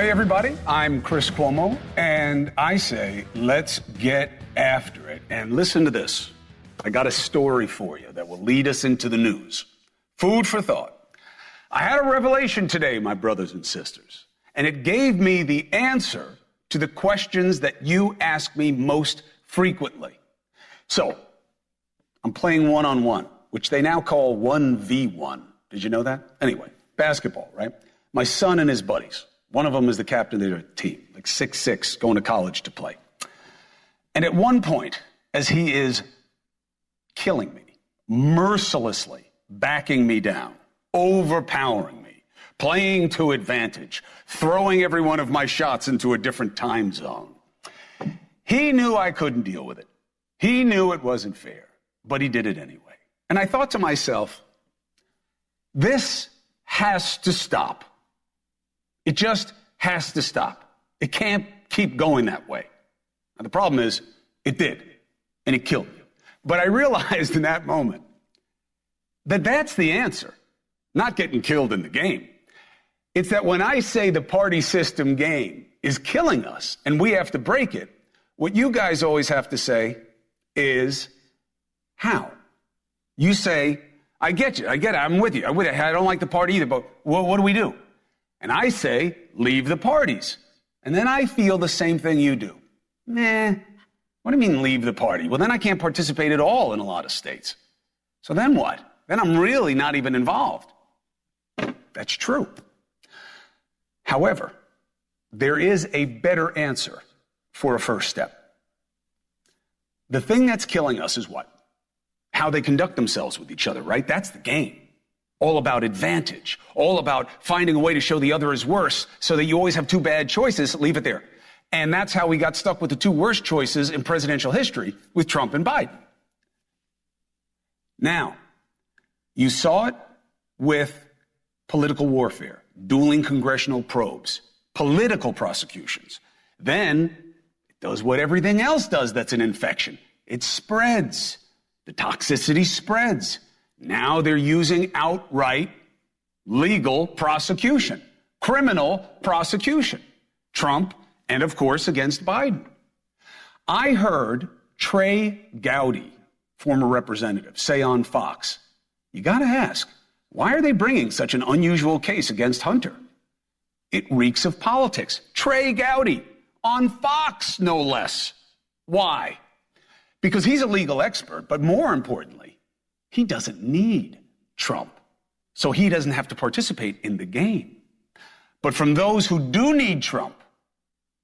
Hey, everybody, I'm Chris Cuomo, and I say, let's get after it. And listen to this. I got a story for you that will lead us into the news. Food for thought. I had a revelation today, my brothers and sisters, and it gave me the answer to the questions that you ask me most frequently. So, I'm playing one-on-one, which they now call 1v1. Did you know that? Anyway, basketball, right? My son and his buddies. One of them is the captain of their team, like 6'6", going to college to play. And at one point, as he is killing me, mercilessly backing me down, overpowering me, playing to advantage, throwing every one of my shots into a different time zone, he knew I couldn't deal with it. He knew it wasn't fair, but he did it anyway. And I thought to myself, this has to stop. It just has to stop. It can't keep going that way. Now, the problem is, it did, and it killed me. But I realized in that moment that that's the answer, not getting killed in the game. It's that when I say the party system game is killing us and we have to break it, what you guys always have to say is, how? You say, I get you, I'm with you, I don't like the party either, but what do we do? And I say, leave the parties. And then I feel the same thing you do. Nah, what do you mean leave the party? Well, then I can't participate at all in a lot of states. So then what? Then I'm really not even involved. That's true. However, there is a better answer for a first step. The thing that's killing us is what? How they conduct themselves with each other, right? That's the game. All about advantage, all about finding a way to show the other is worse so that you always have two bad choices, leave it there. And that's how we got stuck with the two worst choices in presidential history with Trump and Biden. Now, you saw it with political warfare, dueling congressional probes, political prosecutions. Then it does what everything else does that's an infection. It spreads. The toxicity spreads. Now they're using outright legal prosecution, criminal prosecution. Trump and, of course, against Biden. I heard Trey Gowdy, former representative, say on Fox, you got to ask, why are they bringing such an unusual case against Hunter? It reeks of politics. Trey Gowdy on Fox, no less. Why? Because he's a legal expert, but more importantly, he doesn't need Trump, so he doesn't have to participate in the game. But from those who do need Trump,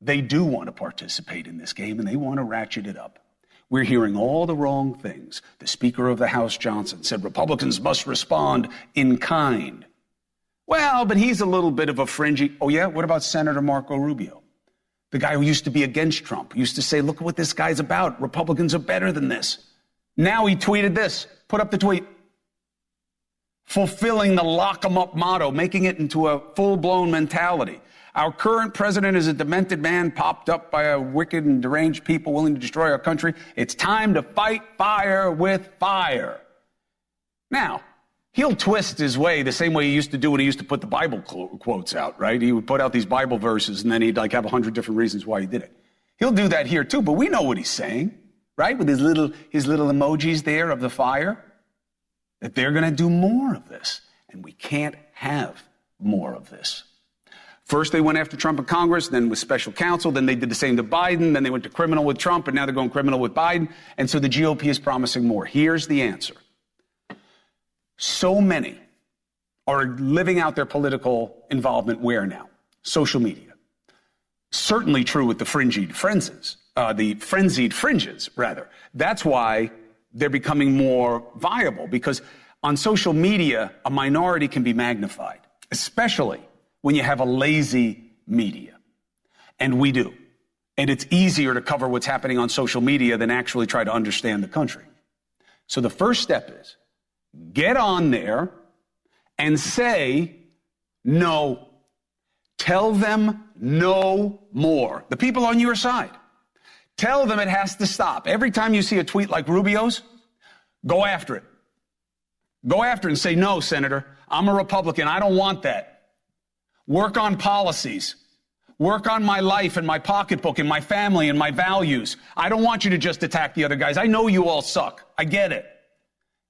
they do want to participate in this game, and they want to ratchet it up. We're hearing all the wrong things. The Speaker of the House, Johnson, said Republicans must respond in kind. Well, but he's a little bit of a fringy. Oh, yeah? What about Senator Marco Rubio? The guy who used to be against Trump, used to say, look what this guy's about. Republicans are better than this. Now he tweeted this. Put up the tweet. Fulfilling the lock 'em up motto, making it into a full-blown mentality. Our current president is a demented man popped up by a wicked and deranged people willing to destroy our country. It's time to fight fire with fire. Now, he'll twist his way the same way he used to do when he used to put the Bible quotes out, right? He would put out these Bible verses and then he'd have 100 different reasons why he did it. He'll do that here too, but we know what he's saying. Right, with his little emojis there of the fire, that they're going to do more of this. And we can't have more of this. First, they went after Trump in Congress, then with special counsel, then they did the same to Biden, then they went to criminal with Trump, and now they're going criminal with Biden. And so the GOP is promising more. Here's the answer. So many are living out their political involvement where now? Social media. Certainly true with the frenzied fringes, rather. That's why they're becoming more viable, because on social media, a minority can be magnified, especially when you have a lazy media. And we do. And it's easier to cover what's happening on social media than actually try to understand the country. So the first step is get on there and say no. Tell them no more. The people on your side. Tell them it has to stop. Every time you see a tweet like Rubio's, go after it. Go after it and say, no, Senator, I'm a Republican. I don't want that. Work on policies. Work on my life and my pocketbook and my family and my values. I don't want you to just attack the other guys. I know you all suck. I get it.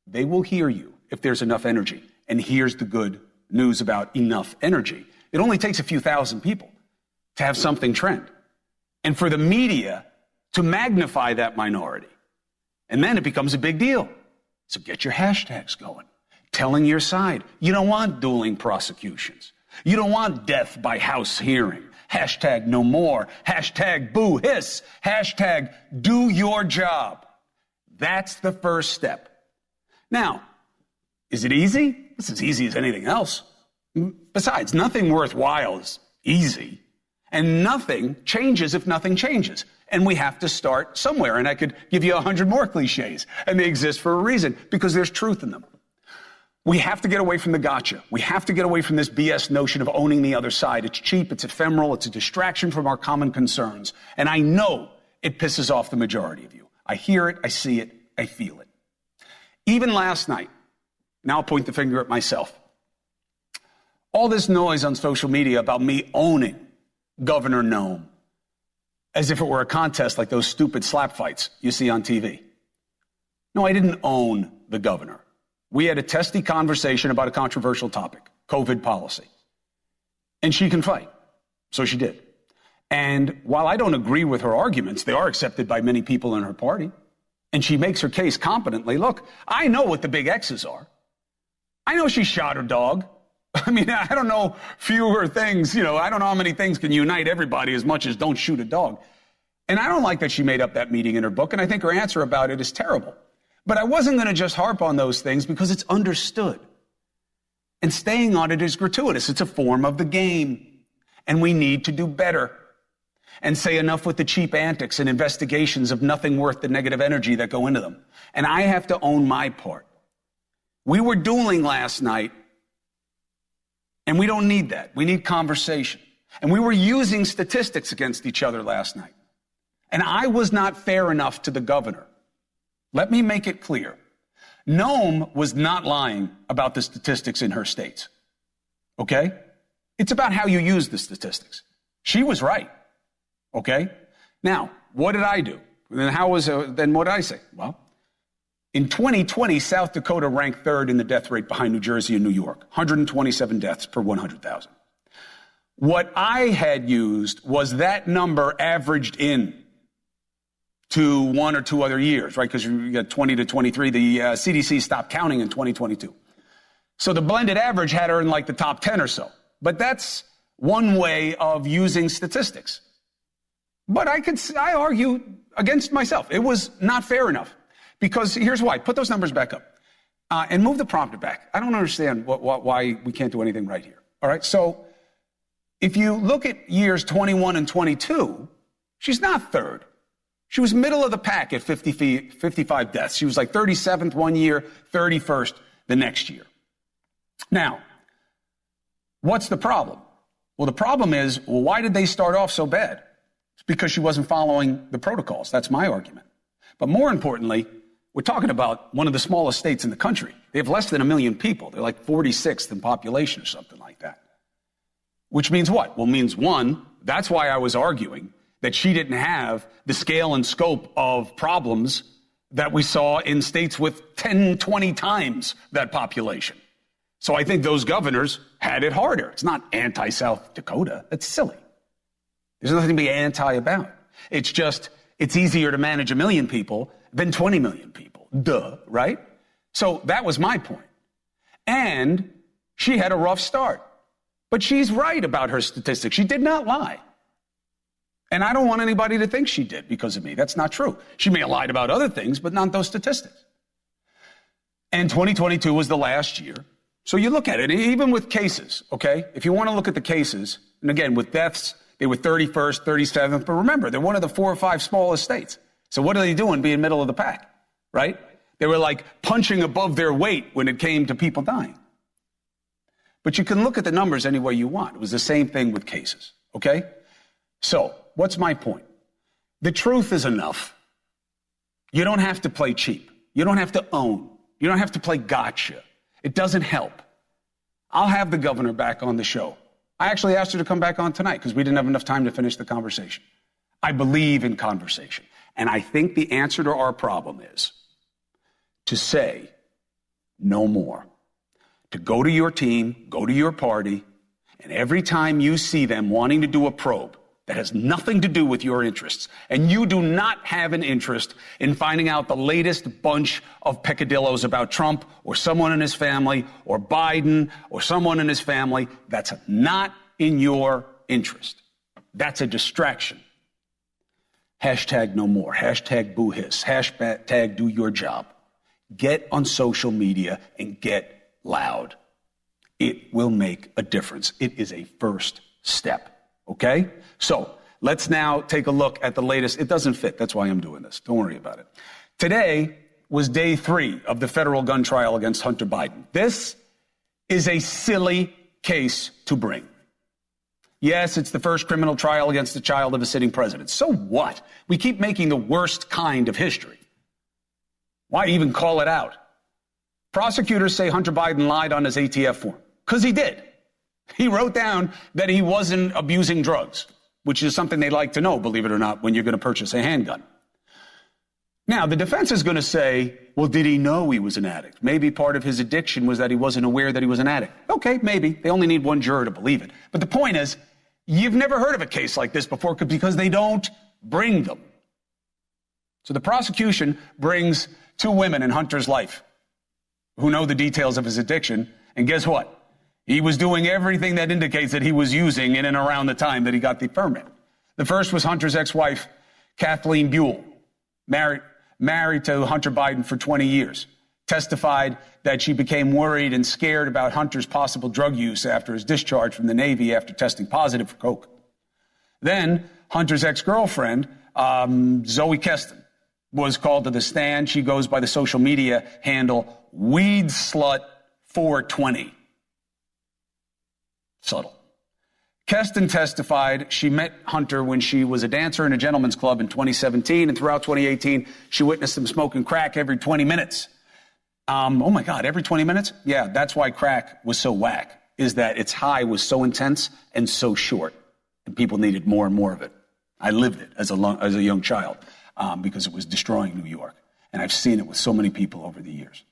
They will hear you if there's enough energy. And here's the good news about enough energy. It only takes a few thousand people to have something trend. And for the media to magnify that minority. And then it becomes a big deal. So get your hashtags going. Telling your side. You don't want dueling prosecutions. You don't want death by house hearing. Hashtag no more. Hashtag boo hiss. Hashtag do your job. That's the first step. Now, is it easy? It's as easy as anything else. Besides, nothing worthwhile is easy. And nothing changes if nothing changes. And we have to start somewhere. And I could give you 100 more cliches. And they exist for a reason, because there's truth in them. We have to get away from the gotcha. We have to get away from this BS notion of owning the other side. It's cheap, it's ephemeral, it's a distraction from our common concerns. And I know it pisses off the majority of you. I hear it, I see it, I feel it. Even last night, now I'll point the finger at myself. All this noise on social media about me owning Governor Noem, as if it were a contest like those stupid slap fights you see on TV. No, I didn't own the governor. We had a testy conversation about a controversial topic, COVID policy. And she can fight. So she did. And while I don't agree with her arguments, they are accepted by many people in her party. And she makes her case competently. Look, I know what the big X's are. I know she shot her dog. I mean, I don't know fewer things, I don't know how many things can unite everybody as much as don't shoot a dog. And I don't like that she made up that meeting in her book, and I think her answer about it is terrible. But I wasn't going to just harp on those things because it's understood. And staying on it is gratuitous. It's a form of the game. And we need to do better. And say enough with the cheap antics and investigations of nothing worth the negative energy that go into them. And I have to own my part. We were dueling last night. And we don't need that. We need conversation. And we were using statistics against each other last night. And I was not fair enough to the governor. Let me make it clear. Noem was not lying about the statistics in her states. Okay? It's about how you use the statistics. She was right. Okay? Now, what did I do? Then what did I say? Well, in 2020, South Dakota ranked third in the death rate behind New Jersey and New York, 127 deaths per 100,000. What I had used was that number averaged in to 1 or 2 other years, right? Because you got 20 to 23. The CDC stopped counting in 2022. So the blended average had her in like the top 10 or so. But that's one way of using statistics. But I argue against myself. It was not fair enough. Because here's why. Put those numbers back up. And move the prompter back. I don't understand why we can't do anything right here. All right? So if you look at years 21 and 22, she's not third. She was middle of the pack at 55 deaths. She was like 37th one year, 31st the next year. Now, what's the problem? Well, the problem is, why did they start off so bad? It's because she wasn't following the protocols. That's my argument. But more importantly, we're talking about one of the smallest states in the country. They have less than 1 million people. They're like 46th in population or something like that. Which means what? Well, means one, that's why I was arguing that she didn't have the scale and scope of problems that we saw in states with 10, 20 times that population. So I think those governors had it harder. It's not anti-South Dakota. That's silly. There's nothing to be anti about. It's just, it's easier to manage 1 million people than 20 million people. Duh, right? So that was my point. And she had a rough start. But she's right about her statistics. She did not lie. And I don't want anybody to think she did because of me. That's not true. She may have lied about other things, but not those statistics. And 2022 was the last year. So you look at it, even with cases, okay? If you want to look at the cases, and again, with deaths, they were 31st, 37th. But remember, they're one of the 4 or 5 smallest states. So what are they doing being middle of the pack, right? They were like punching above their weight when it came to people dying. But you can look at the numbers any way you want. It was the same thing with cases, okay? So what's my point? The truth is enough. You don't have to play cheap. You don't have to own. You don't have to play gotcha. It doesn't help. I'll have the governor back on the show I actually asked her to come back on tonight because we didn't have enough time to finish the conversation. I believe in conversation. And I think the answer to our problem is to say no more. To go to your team, go to your party, and every time you see them wanting to do a probe that has nothing to do with your interests, and you do not have an interest in finding out the latest bunch of peccadillos about Trump or someone in his family or Biden or someone in his family, that's not in your interest. That's a distraction. Hashtag no more. Hashtag boo hiss. Hashtag do your job. Get on social media and get loud. It will make a difference. It is a first step. Okay? So let's now take a look at the latest. It doesn't fit. That's why I'm doing this. Don't worry about it. Today was day 3 of the federal gun trial against Hunter Biden. This is a silly case to bring. Yes, it's the first criminal trial against the child of a sitting president. So what? We keep making the worst kind of history. Why even call it out? Prosecutors say Hunter Biden lied on his ATF form. Because he did. He wrote down that he wasn't abusing drugs, which is something they like to know, believe it or not, when you're going to purchase a handgun. Now, the defense is going to say, well, did he know he was an addict? Maybe part of his addiction was that he wasn't aware that he was an addict. Okay, maybe. They only need one juror to believe it. But the point is, you've never heard of a case like this before because they don't bring them. So the prosecution brings 2 women in Hunter's life who know the details of his addiction. And guess what? He was doing everything that indicates that he was using in and around the time that he got the permit. The first was Hunter's ex-wife, Kathleen Buell, married to Hunter Biden for 20 years, testified that she became worried and scared about Hunter's possible drug use after his discharge from the Navy after testing positive for coke. Then Hunter's ex-girlfriend, Zoe Keston, was called to the stand. She goes by the social media handle Weed Slut 420. Subtle. Keston testified she met Hunter when she was a dancer in a gentleman's club in 2017, and throughout 2018, she witnessed him smoking crack every 20 minutes. Oh my God, every 20 minutes? Yeah, that's why crack was so whack, is that its high was so intense and so short, and people needed more and more of it. I lived it as a young child because it was destroying New York, and I've seen it with so many people over the years.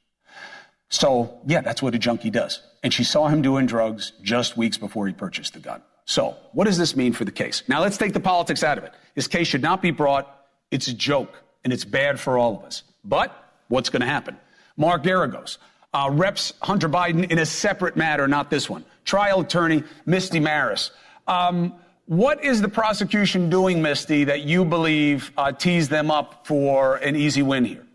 So, yeah, that's what a junkie does. And she saw him doing drugs just weeks before he purchased the gun. So, what does this mean for the case? Now, let's take the politics out of it. This case should not be brought. It's a joke, and it's bad for all of us. But what's going to happen? Mark Garagos reps Hunter Biden in a separate matter, not this one. Trial attorney Misty Maris. What is the prosecution doing, Misty, that you believe tees them up for an easy win here?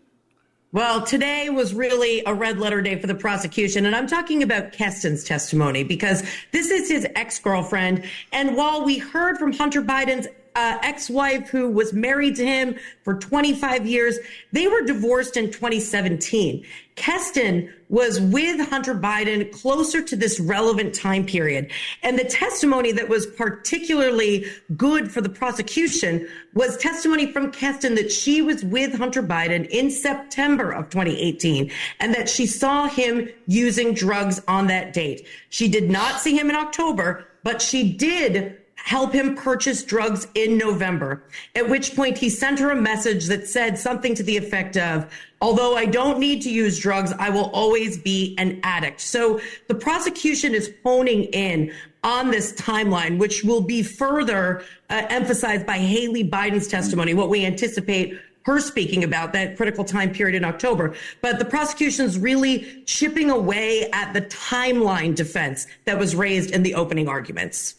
Well, today was really a red letter day for the prosecution, and I'm talking about Keston's testimony because this is his ex-girlfriend. And while we heard from Hunter Biden's ex-wife who was married to him for 25 years, they were divorced in 2017. Keston was with Hunter Biden closer to this relevant time period. And the testimony that was particularly good for the prosecution was testimony from Keston that she was with Hunter Biden in September of 2018 and that she saw him using drugs on that date. She did not see him in October, but she did help him purchase drugs in November, at which point he sent her a message that said something to the effect of, although I don't need to use drugs, I will always be an addict. So the prosecution is honing in on this timeline, which will be further emphasized by Haley Biden's testimony, what we anticipate her speaking about that critical time period in October. But the prosecution's really chipping away at the timeline defense that was raised in the opening arguments.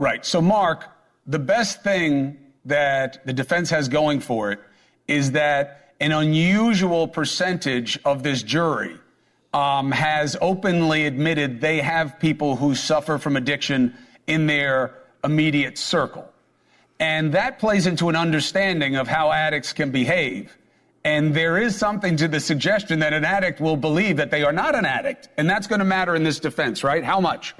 Right. So, Mark, the best thing that the defense has going for it is that an unusual percentage of this jury has openly admitted they have people who suffer from addiction in their immediate circle. And that plays into an understanding of how addicts can behave. And there is something to the suggestion that an addict will believe that they are not an addict. And that's going to matter in this defense, right? How much?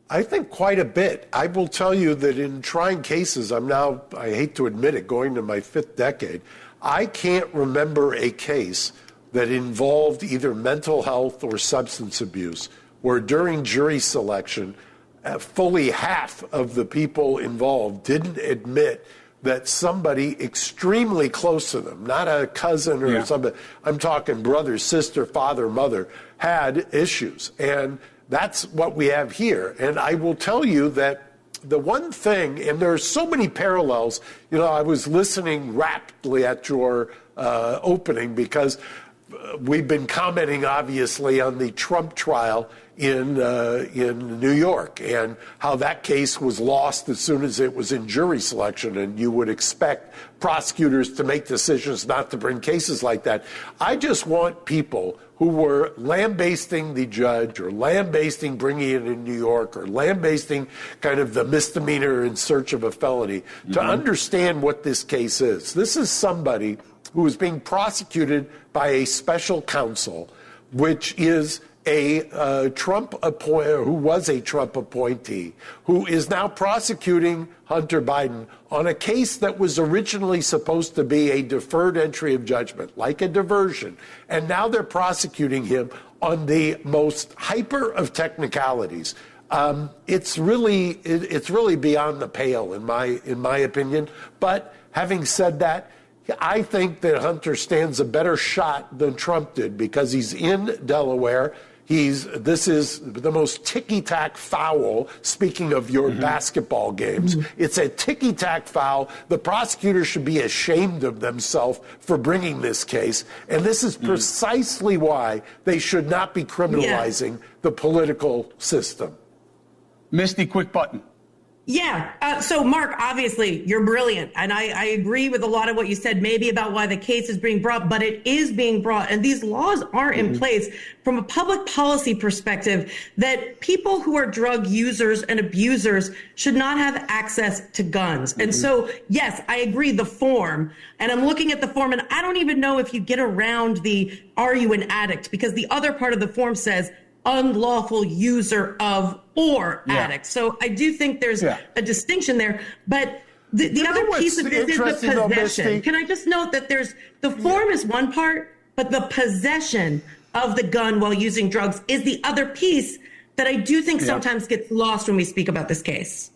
I think quite a bit. I will tell you that in trying cases, I'm now, I hate to admit it, going to my 5th decade, I can't remember a case that involved either mental health or substance abuse where during jury selection, fully half of the people involved didn't admit that somebody extremely close to them, not a cousin or somebody, I'm talking brother, sister, father, mother, had issues. And that's what we have here. And I will tell you that the one thing, and there are so many parallels, I was listening rapidly at your opening because we've been commenting, obviously, on the Trump trial in New York and how that case was lost as soon as it was in jury selection, and you would expect prosecutors to make decisions not to bring cases like that. I just want people who were lambasting the judge or lambasting bringing it in New York or lambasting kind of the misdemeanor in search of a felony to understand what this case is. This is somebody who is being prosecuted by a special counsel, which is a Trump who was a Trump appointee, who is now prosecuting Hunter Biden on a case that was originally supposed to be a deferred entry of judgment, like a diversion. And now they're prosecuting him on the most hyper of technicalities. It's really beyond the pale in my opinion. But having said that, I think that Hunter stands a better shot than Trump did because he's in Delaware. This is the most ticky-tack foul, speaking of your basketball games. It's a ticky-tack foul. The prosecutors should be ashamed of themselves for bringing this case. And this is precisely why they should not be criminalizing the political system. Misty, quick button. Yeah. So, Mark, obviously, you're brilliant. And I agree with a lot of what you said, maybe about why the case is being brought, but it is being brought. And these laws are in place from a public policy perspective that people who are drug users and abusers should not have access to guns. And so, yes, I agree, the form. And I'm looking at the form, and I don't even know if you get around the are you an addict? Because the other part of the form says unlawful user of or addict. So I do think there's a distinction there. But the other piece of this is the possession. Can I just note that the form is one part, but the possession of the gun while using drugs is the other piece that I do think sometimes gets lost when we speak about this case.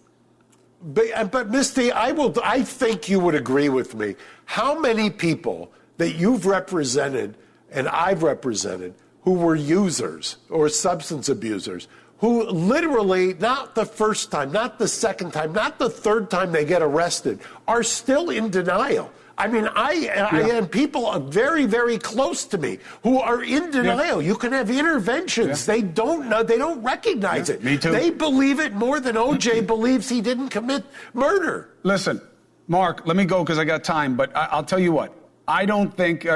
But Misty, I think you would agree with me. How many people that you've represented and I've represented who were users or substance abusers, who literally, not the first time, not the second time, not the third time they get arrested, are still in denial? I mean, and people are very, very close to me who are in denial. You can have interventions. They don't know. They don't recognize it. Me too. They believe it more than OJ believes he didn't commit murder. Listen, Mark, let me go because I got time, but I'll tell you what. I don't think,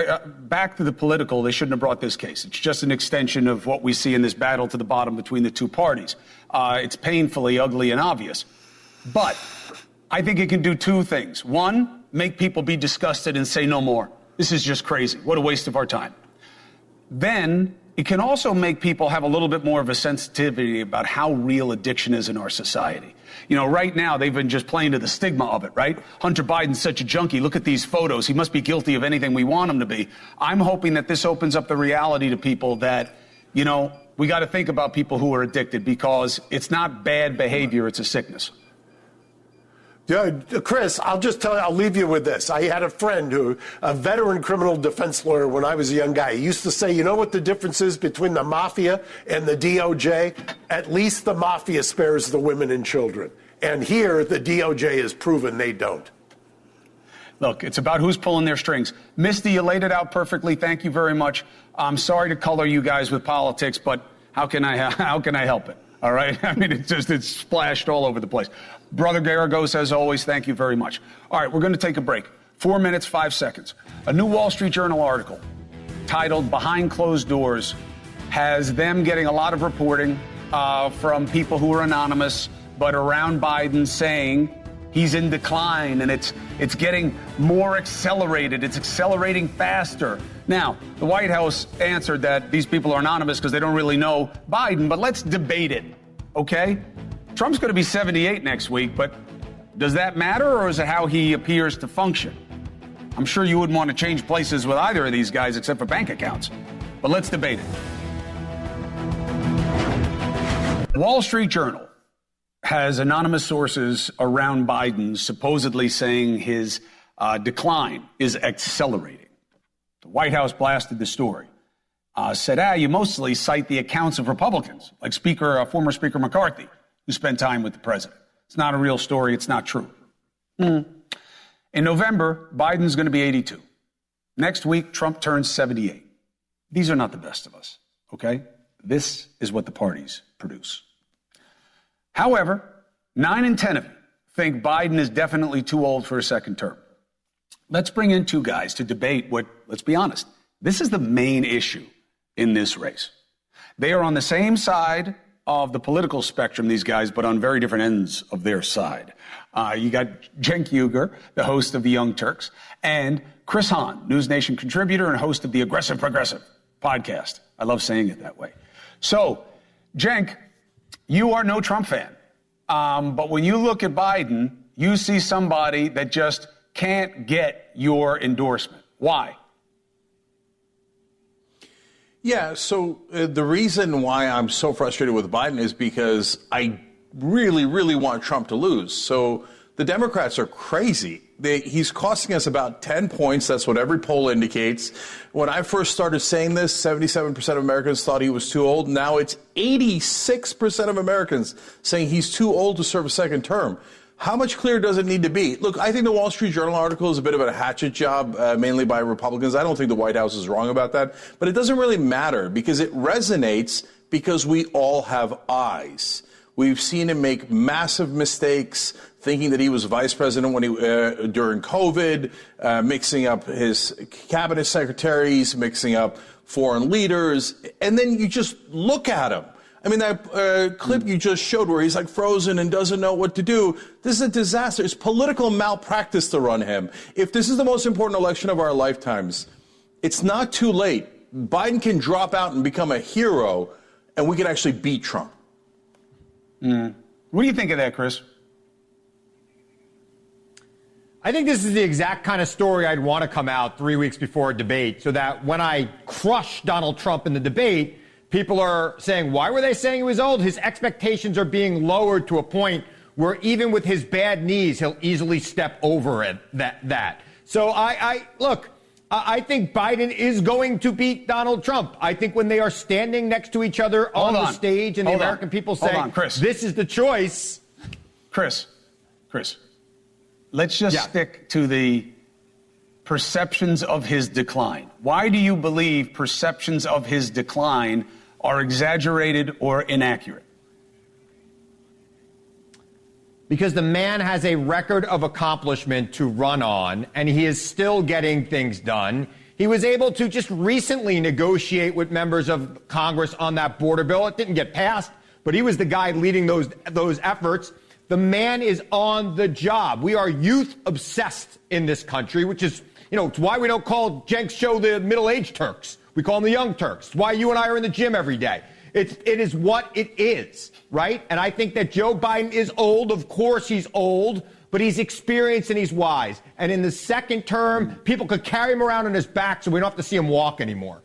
back to the political, they shouldn't have brought this case. It's just an extension of what we see in this battle to the bottom between the two parties. It's painfully ugly and obvious. But I think it can do two things. One, make people be disgusted and say no more. This is just crazy. What a waste of our time. Then it can also make people have a little bit more of a sensitivity about how real addiction is in our society. You know, right now, they've been just playing to the stigma of it, right? Hunter Biden's such a junkie. Look at these photos. He must be guilty of anything we want him to be. I'm hoping that this opens up the reality to people that, you know, we got to think about people who are addicted because it's not bad behavior. It's a sickness. Yeah, Chris, I'll just tell you, I'll leave you with this. I had a friend a veteran criminal defense lawyer when I was a young guy. He used to say, you know what the difference is between the mafia and the DOJ? At least the mafia spares the women and children. And here, the DOJ has proven they don't. Look, it's about who's pulling their strings. Misty, you laid it out perfectly. Thank you very much. I'm sorry to color you guys with politics, but how can I help it? All right? I mean, it's splashed all over the place. Brother Garagos, as always, thank you very much. All right, we're going to take a break. 4 minutes, 5 seconds. A new Wall Street Journal article titled Behind Closed Doors has them getting a lot of reporting from people who are anonymous, but around Biden saying he's in decline and it's getting more accelerated. It's accelerating faster. Now, the White House answered that these people are anonymous because they don't really know Biden, but let's debate it, okay? Trump's going to be 78 next week, but does that matter, or is it how he appears to function? I'm sure you wouldn't want to change places with either of these guys except for bank accounts, but let's debate it. Wall Street Journal has anonymous sources around Biden supposedly saying his decline is accelerating. The White House blasted the story. Said, you mostly cite the accounts of Republicans, like former Speaker McCarthy, who spent time with the president. It's not a real story. It's not true. In November, Biden's going to be 82. Next week, Trump turns 78. These are not the best of us, okay? This is what the parties produce. However, 9 in 10 of you think Biden is definitely too old for a second term. Let's bring in two guys to debate what, let's be honest, this is the main issue in this race. They are on the same side of the political spectrum, these guys, but on very different ends of their side. You got Cenk Uygur, the host of the Young Turks, and Chris Hahn, NewsNation contributor and host of the Aggressive Progressive podcast. I love saying it that way. So, Cenk, you are no Trump fan. But when you look at Biden, you see somebody that just can't get your endorsement. Why? Yeah, so the reason why I'm so frustrated with Biden is because I really, really want Trump to lose. So the Democrats are crazy. He's costing us about 10 points. That's what every poll indicates. When I first started saying this, 77% of Americans thought he was too old. Now it's 86% of Americans saying he's too old to serve a second term. How much clearer does it need to be? Look, I think the Wall Street Journal article is a bit of a hatchet job, mainly by Republicans. I don't think the White House is wrong about that. But it doesn't really matter because it resonates because we all have eyes. We've seen him make massive mistakes, thinking that he was vice president when during COVID, mixing up his cabinet secretaries, mixing up foreign leaders. And then you just look at him. I mean, that clip you just showed where he's like frozen and doesn't know what to do. This is a disaster. It's political malpractice to run him. If this is the most important election of our lifetimes, it's not too late. Biden can drop out and become a hero, and we can actually beat Trump. What do you think of that, Chris? I think this is the exact kind of story I'd want to come out 3 weeks before a debate so that when I crush Donald Trump in the debate, people are saying, why were they saying he was old? His expectations are being lowered to a point where even with his bad knees, he'll easily step over it. So I think Biden is going to beat Donald Trump. I think when they are standing next to each other on the stage and the American people say, this is the choice. Chris, let's just stick to the perceptions of his decline. Why do you believe perceptions of his decline are exaggerated or inaccurate? Because the man has a record of accomplishment to run on, and he is still getting things done. He was able to just recently negotiate with members of Congress on that border bill. It didn't get passed, but he was the guy leading those efforts. The man is on the job. We are youth obsessed in this country, which is, it's why we don't call Cenk's show the middle-aged Turks. We call them the Young Turks. It's why you and I are in the gym every day. It is what it is, right? And I think that Joe Biden is old. Of course he's old, but he's experienced and he's wise. And in the second term, people could carry him around on his back so we don't have to see him walk anymore.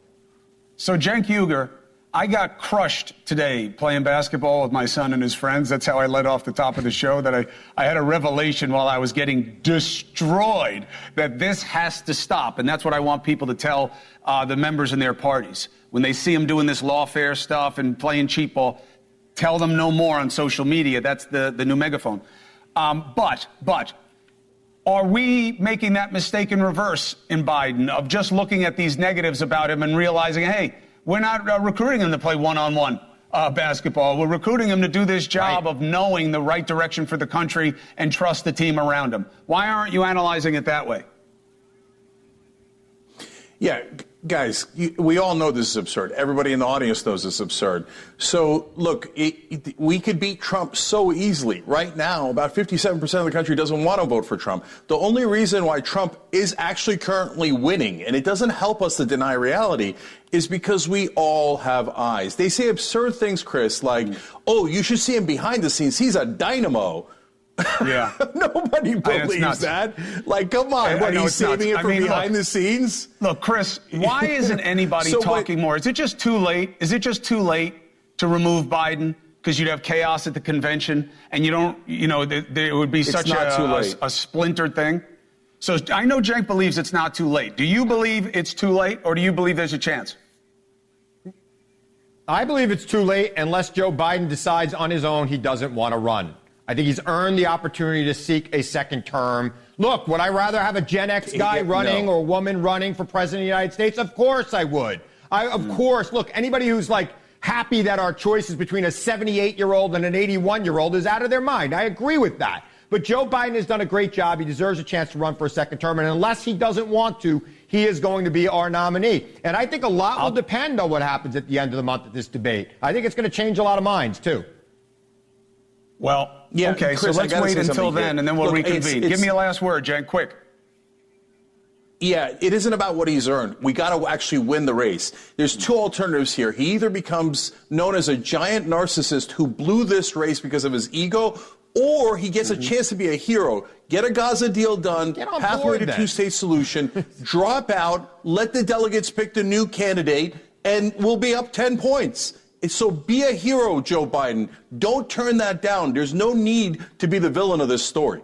So, Cenk Uygur, I got crushed today playing basketball with my son and his friends. That's how I led off the top of the show, that I had a revelation while I was getting destroyed that this has to stop. And that's what I want people to tell the members in their parties. When they see them doing this lawfare stuff and playing cheap ball, tell them no more on social media. That's the new megaphone. But are we making that mistake in reverse in Biden of just looking at these negatives about him and realizing, hey, we're not recruiting him to play one-on-one basketball. We're recruiting him to do this job of knowing the right direction for the country and trust the team around him. Why aren't you analyzing it that way? Yeah, guys, we all know this is absurd. Everybody in the audience knows this is absurd. So, look, we could beat Trump so easily. Right now, about 57% of the country doesn't want to vote for Trump. The only reason why Trump is actually currently winning, and it doesn't help us to deny reality, is because we all have eyes. They say absurd things, Chris, like, oh, you should see him behind the scenes. He's a dynamo. Yeah. Nobody believes that. Like, come on. What, he's saving it from behind the scenes? Look, Chris, why isn't anybody talking more? Is it just too late? Is it just too late to remove Biden? because you'd have chaos at the convention, and you don't, it would be such a splintered thing. So I know Cenk believes it's not too late. Do you believe it's too late, or do you believe there's a chance? I believe it's too late unless Joe Biden decides on his own he doesn't want to run. I think he's earned the opportunity to seek a second term. Look, would I rather have a Gen X guy running or a woman running for president of the United States? Of course I would. Of course. Look, anybody who's happy that our choice is between a 78-year-old and an 81-year-old is out of their mind. I agree with that. But Joe Biden has done a great job. He deserves a chance to run for a second term. And unless he doesn't want to, he is going to be our nominee. And I think a lot will depend on what happens at the end of the month at this debate. I think it's going to change a lot of minds, too. Well, yeah, okay, Chris, so let's wait until then, and then we'll reconvene. Give me a last word, Cenk, quick. Yeah, it isn't about what he's earned. We got to actually win the race. There's two alternatives here. He either becomes known as a giant narcissist who blew this race because of his ego, or he gets a chance to be a hero. Get a Gaza deal done, pathway to two-state solution, drop out, let the delegates pick the new candidate, and we'll be up 10 points. So be a hero, Joe Biden. Don't turn that down. There's no need to be the villain of this story.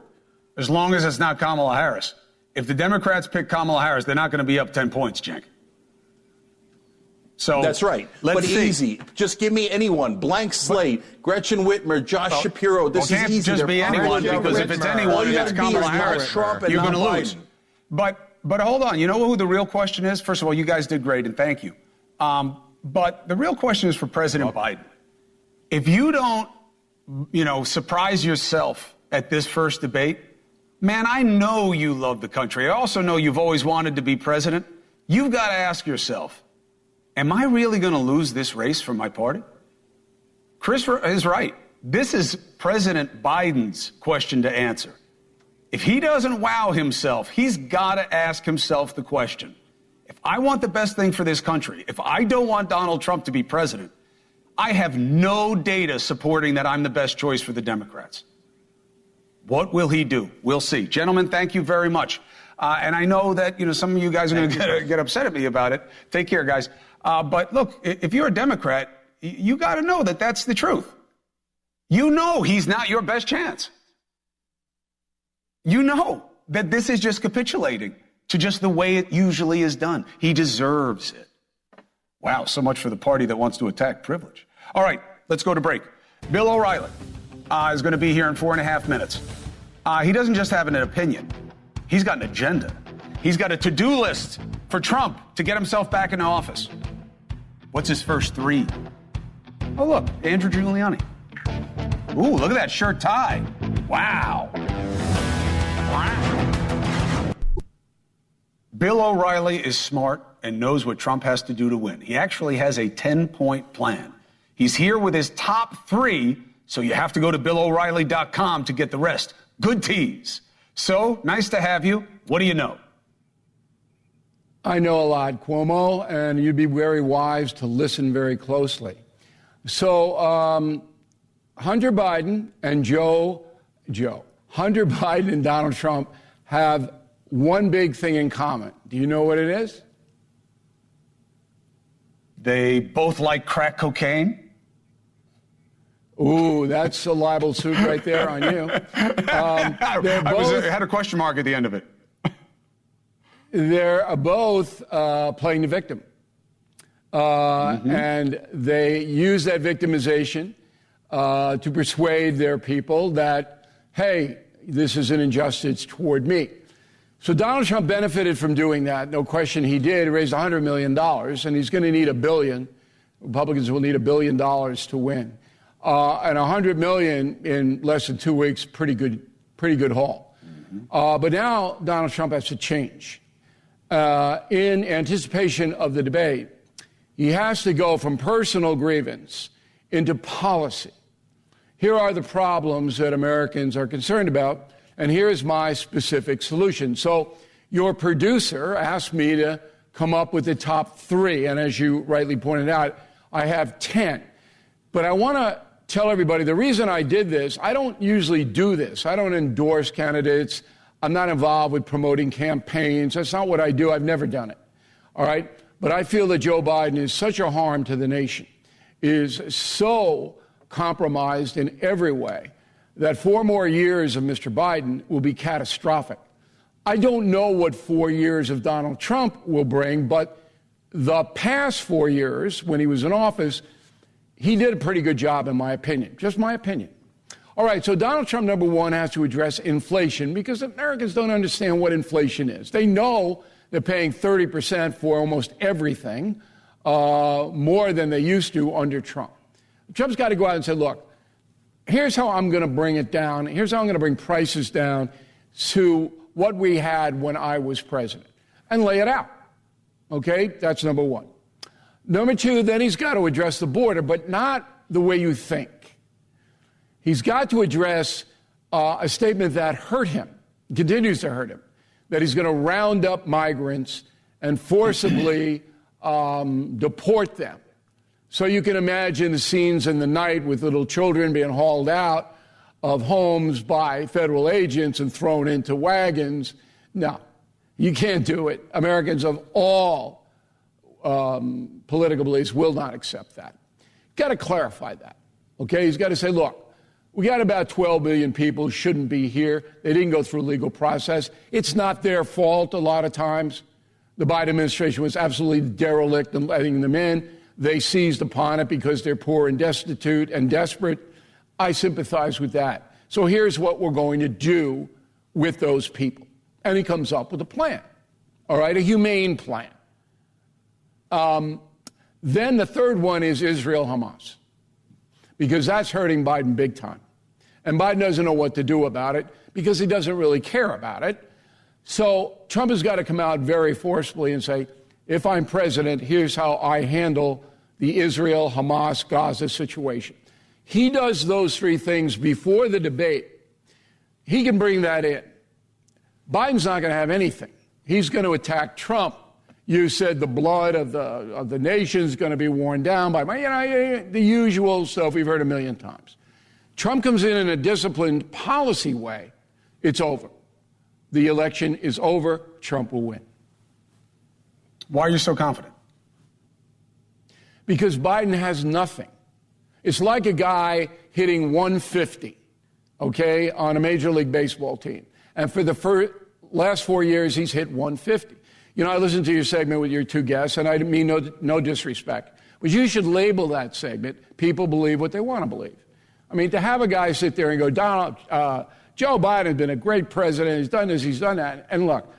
As long as it's not Kamala Harris. If the Democrats pick Kamala Harris, they're not going to be up 10 points, Cenk. So that's right. Let's see. Easy. Just give me anyone. Blank slate. Gretchen Whitmer, Josh Shapiro. This is easy. Just be anyone, because if it's anyone and it's Kamala Harris, you're going to lose. But hold on. You know who the real question is? First of all, you guys did great, and thank you. But the real question is for President Biden. If you don't, surprise yourself at this first debate, man, I know you love the country. I also know you've always wanted to be president. You've got to ask yourself, am I really going to lose this race for my party? Chris is right. This is President Biden's question to answer. If he doesn't wow himself, he's got to ask himself the question. If I want the best thing for this country, if I don't want Donald Trump to be president, I have no data supporting that I'm the best choice for the Democrats. What will he do? We'll see. Gentlemen, thank you very much. And I know that, some of you guys are going to get upset at me about it. Take care, guys. But look, if you're a Democrat, you got to know that that's the truth. You know he's not your best chance. You know that this is just capitulating to just the way it usually is done. He deserves it. Wow, so much for the party that wants to attack privilege. All right, let's go to break. Bill O'Reilly is going to be here in 4.5 minutes. He doesn't just have an opinion. He's got an agenda. He's got a to-do list for Trump to get himself back into office. What's his first 3? Oh, look, Andrew Giuliani. Ooh, look at that shirt tie. Wow. Bill O'Reilly is smart and knows what Trump has to do to win. He actually has a 10-point plan. He's here with his top 3, so you have to go to BillO'Reilly.com to get the rest. Good tease. So, nice to have you. What do you know? I know a lot, Cuomo, and you'd be very wise to listen very closely. So, Hunter Biden and Hunter Biden and Donald Trump have one big thing in common. Do you know what it is? They both like crack cocaine. Ooh, that's a libel suit right there on you. I had a question mark at the end of it. They're both playing the victim. And they use that victimization to persuade their people that, hey, this is an injustice toward me. So Donald Trump benefited from doing that. No question he did. He raised $100 million, and he's going to need $1 billion. Republicans will need $1 billion to win. And $100 million in less than 2 weeks, pretty good haul. But now Donald Trump has to change. In anticipation of the debate, he has to go from personal grievance into policy. Here are the problems that Americans are concerned about, and here's my specific solution. So your producer asked me to come up with the top 3, and as you rightly pointed out, I have 10. But I want to tell everybody the reason I did this, I don't usually do this. I don't endorse candidates. I'm not involved with promoting campaigns. That's not what I do. I've never done it. All right? But I feel that Joe Biden is such a harm to the nation, is so compromised in every way, that 4 more years of Mr. Biden will be catastrophic. I don't know what 4 years of Donald Trump will bring, but the past 4 years, when he was in office, he did a pretty good job, in my opinion. Just my opinion. All right, so Donald Trump, number one, has to address inflation because Americans don't understand what inflation is. They know they're paying 30% for almost everything, more than they used to under Trump. Trump's got to go out and say, look, here's how I'm going to bring it down. Here's how I'm going to bring prices down to what we had when I was president, and lay it out. Okay, that's number one. Number two, then he's got to address the border, but not the way you think. He's got to address a statement that hurt him, continues to hurt him, that he's going to round up migrants and forcibly deport them. So you can imagine the scenes in the night with little children being hauled out of homes by federal agents and thrown into wagons. No, you can't do it. Americans of all political beliefs will not accept that. Got to clarify that. Okay, he's got to say, look, we got about 12 million people who shouldn't be here. They didn't go through a legal process. It's not their fault a lot of times. The Biden administration was absolutely derelict in letting them in. They seized upon it because they're poor and destitute and desperate. I sympathize with that. So here's what we're going to do with those people. And he comes up with a plan, all right, a humane plan. Then the third one is Israel-Hamas, because that's hurting Biden big time. And Biden doesn't know what to do about it because he doesn't really care about it. So Trump has got to come out very forcefully and say, if I'm president, here's how I handle the Israel-Hamas-Gaza situation. He does those three things before the debate. He can bring that in. Biden's not going to have anything. He's going to attack Trump. You said the blood of the nation is going to be worn down by the usual stuff we've heard a million times. Trump comes in a disciplined policy way. It's over. The election is over. Trump will win. Why are you so confident? Because Biden has nothing. It's like a guy hitting 150, okay, on a Major League Baseball team. And for the last 4 years, he's hit 150. You know, I listened to your segment with your two guests, and I mean no disrespect. But you should label that segment, people believe what they want to believe. I mean, to have a guy sit there and go, Joe Biden has been a great president, he's done this, he's done that. And look,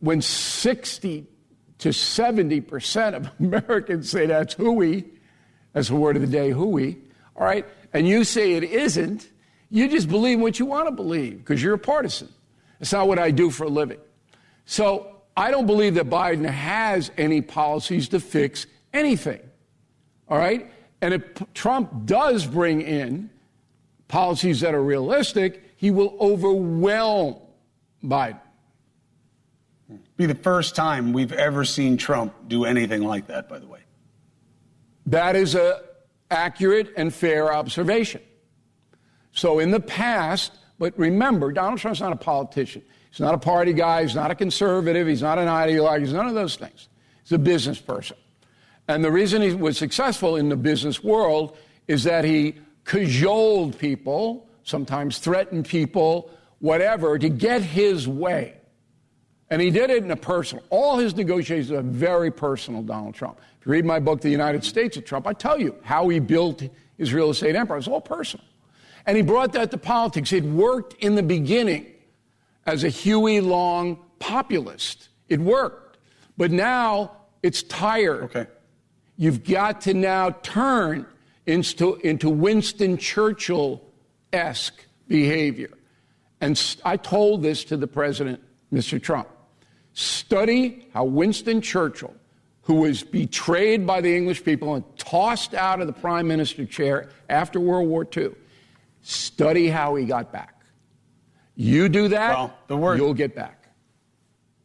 when 60 to 70% of Americans say that's hooey, that's the word of the day, hooey, all right, and you say it isn't, you just believe what you want to believe because you're a partisan. It's not what I do for a living. So I don't believe that Biden has any policies to fix anything, all right? And if Trump does bring in policies that are realistic, he will overwhelm Biden. Be the first time we've ever seen Trump do anything like that, by the way. That is an accurate and fair observation. So in the past, but remember, Donald Trump's not a politician. He's not a party guy. He's not a conservative. He's not an ideologue. He's none of those things. He's a business person. And the reason he was successful in the business world is that he cajoled people, sometimes threatened people, whatever, to get his way. And he did it in a personal. All his negotiations are very personal, Donald Trump. If you read my book, The United States of Trump, I tell you how he built his real estate empire. It's all personal. And he brought that to politics. It worked in the beginning as a Huey Long populist. It worked. But now it's tired. Okay. You've got to now turn into Winston Churchill-esque behavior. And I told this to the president, Mr. Trump. Study how Winston Churchill, who was betrayed by the English people and tossed out of the prime minister chair after World War II, study how he got back. You do that, you'll get back.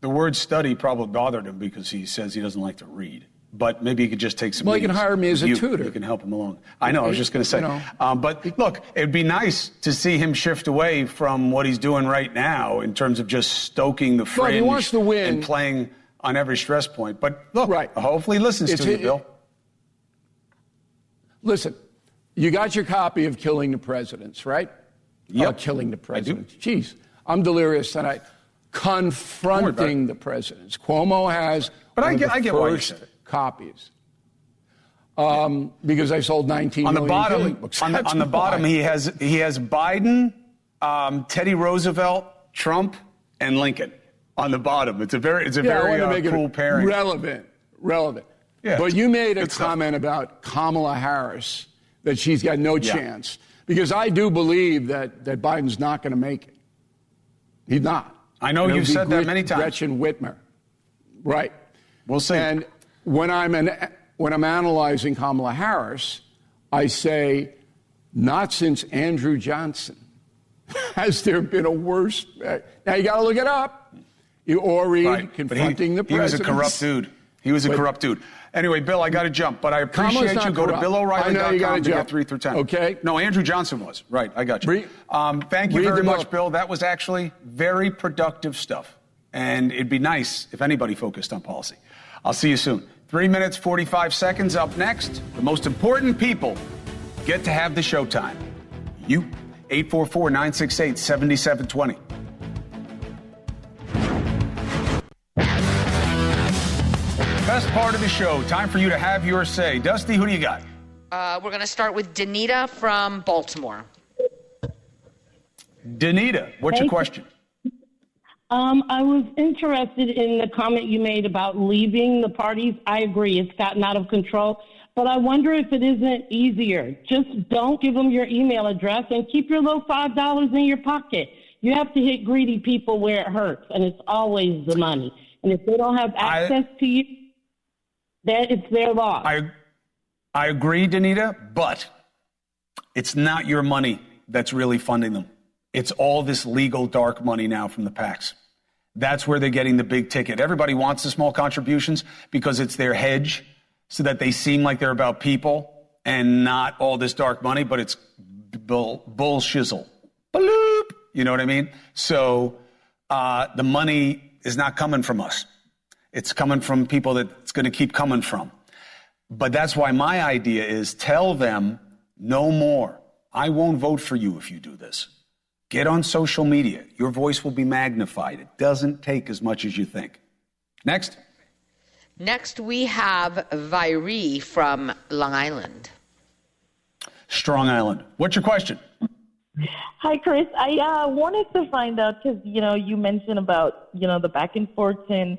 The word study probably bothered him because he says he doesn't like to read. But maybe he could just take some. Well, you can hire me as a tutor. You can help him along. I know. I was just going to say. But look, it'd be nice to see him shift away from what he's doing right now in terms of just stoking the fringe he wants to win and playing on every stress point. But look, hopefully he listens to you, Bill. Listen, You got your copy of Killing the Presidents, right? Yep. Killing the Presidents. Jeez, I'm delirious tonight. Confronting the Presidents. Cuomo has I get why you said it. Copies. Because I sold 19 on the million bottom, killing books. on the bottom, he has Biden, Teddy Roosevelt, Trump, and Lincoln. On the bottom, it's a very cool pairing. Relevant. Yeah, but you made a comment about Kamala Harris, that she's got no chance. Because I do believe that Biden's not going to make it. He's not. I know you've said that many times. Gretchen Whitmer. Right. We'll see. And when I'm analyzing Kamala Harris, I say, not since Andrew Johnson has there been a worse. Now you got to look it up. Or read Confronting the President. He was a corrupt dude. Anyway, Bill, I got to jump, but I appreciate you. Go to BillO'Reilly.com to get 3 through 10. Okay. No, Andrew Johnson was. Right, I got you. Thank you very much, Bill. That was actually very productive stuff. And it'd be nice if anybody focused on policy. I'll see you soon. 3 minutes, 45 seconds. Up next, the most important people get to have the showtime. You, 844-968-7720. Best part of the show. Time for you to have your say. Dusty, who do you got? We're going to start with Danita from Baltimore. Danita, what's your question? I was interested in the comment you made about leaving the parties. I agree. It's gotten out of control. But I wonder if it isn't easier. Just don't give them your email address and keep your little $5 in your pocket. You have to hit greedy people where it hurts, and it's always the money. And if they don't have access to you, then it's their loss. I agree, Danita, but it's not your money that's really funding them. It's all this legal dark money now from the PACs. That's where they're getting the big ticket. Everybody wants the small contributions because it's their hedge so that they seem like they're about people and not all this dark money, but it's bull shizzle. Bloop. You know what I mean? So the money is not coming from us. It's coming from people that it's going to keep coming from. But that's why my idea is tell them no more. I won't vote for you if you do this. Get on social media. Your voice will be magnified. It doesn't take as much as you think. Next. Next, we have Viree from Long Island. Strong Island. What's your question? Hi, Chris. I wanted to find out because, you mentioned about, the back and forth and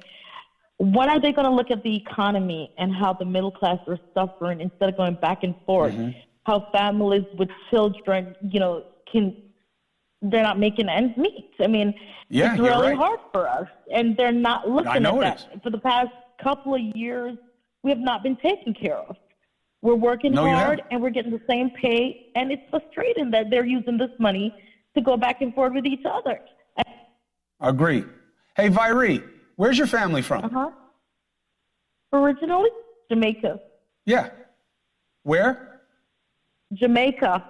when are they going to look at the economy and how the middle class are suffering instead of going back and forth? Mm-hmm. How families with children, they're not making ends meet. I mean, it's really hard for us, and they're not looking at that. For the past couple of years, we have not been taken care of. We're working hard, and we're getting the same pay, and it's frustrating that they're using this money to go back and forth with each other. Agree. Hey, Viree, where's your family from? Originally, Jamaica. Yeah. Where? Jamaica.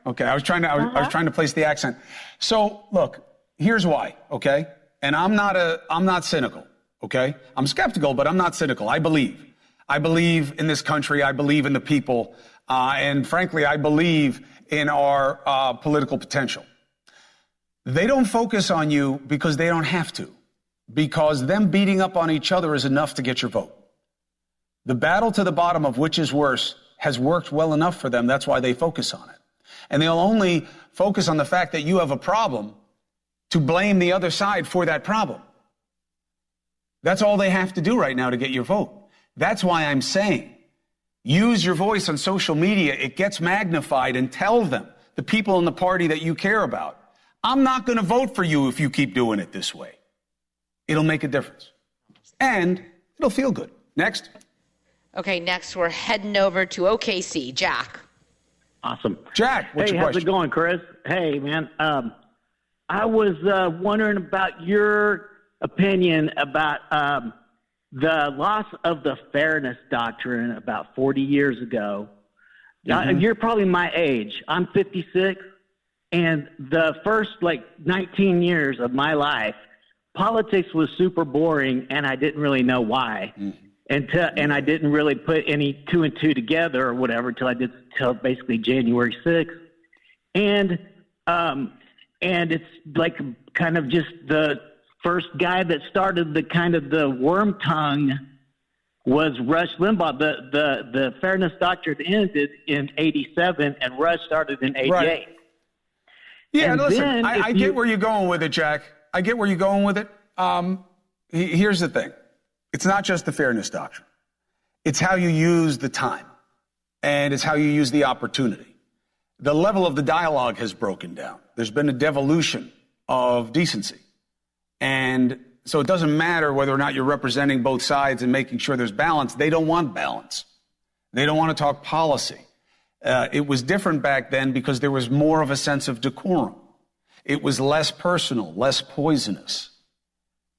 Okay, I was trying to place the accent. So, look, here's why, okay? And I'm not cynical, okay? I'm skeptical, but I'm not cynical. I believe in this country. I believe in the people. And frankly, I believe in our political potential. They don't focus on you because they don't have to, because them beating up on each other is enough to get your vote. The battle to the bottom of which is worse has worked well enough for them. That's why they focus on it. And they'll only focus on the fact that you have a problem to blame the other side for that problem. That's all they have to do right now to get your vote. That's why I'm saying use your voice on social media. It gets magnified, and tell them, the people in the party that you care about, I'm not going to vote for you if you keep doing it this way. It'll make a difference. And it'll feel good. Next. Okay, next we're heading over to OKC. Jack. Awesome. Jack, what's your question? How's it going, Chris? Hey, man. I was wondering about your opinion about the loss of the fairness doctrine about 40 years ago. Mm-hmm. You're probably my age. I'm 56. And the first, 19 years of my life, politics was super boring, and I didn't really know why. Mm-hmm. and I didn't really put any 2 and 2 together or whatever till basically January 6th. And it's like kind of just the first guy that started the kind of the worm tongue was Rush Limbaugh. The fairness doctrine ended in 87 and Rush started in 88. Right. Yeah, and listen, I get where you're going with it, Jack. I get where you're going with it. Here's the thing. It's not just the fairness doctrine. It's how you use the time, and it's how you use the opportunity. The level of the dialogue has broken down. There's been a devolution of decency. And so it doesn't matter whether or not you're representing both sides and making sure there's balance. They don't want balance. They don't want to talk policy. It was different back then because there was more of a sense of decorum. It was less personal, less poisonous.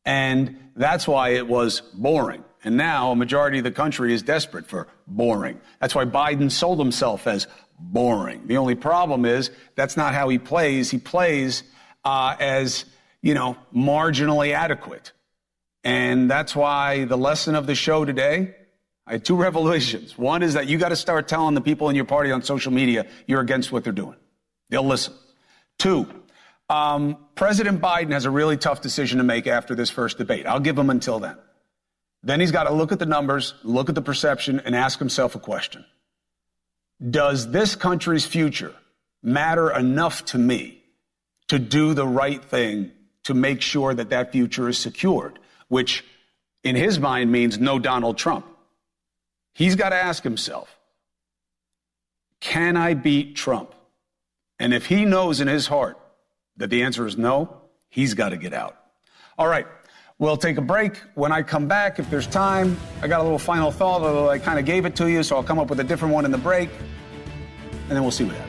And that's why it was boring. And now a majority of the country is desperate for boring. That's why Biden sold himself as boring. The only problem is that's not how he plays. He plays as, marginally adequate. And that's why the lesson of the show today, I had 2 revelations. One is that you got to start telling the people in your party on social media you're against what they're doing. They'll listen. 2, President Biden has a really tough decision to make after this first debate. I'll give him until then. Then he's got to look at the numbers, look at the perception, and ask himself a question. Does this country's future matter enough to me to do the right thing to make sure that that future is secured, which in his mind means no Donald Trump? He's got to ask himself, can I beat Trump? And if he knows in his heart that the answer is no, he's got to get out. All right, we'll take a break. When I come back, if there's time, I got a little final thought, although I kind of gave it to you, so I'll come up with a different one in the break, and then we'll see what happens.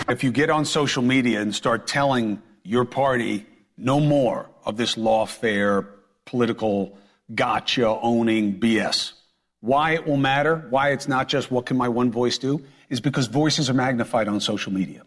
If you get on social media and start telling your party no more of this lawfare, political gotcha owning BS, why it will matter, why it's not just what can my one voice do, is because voices are magnified on social media.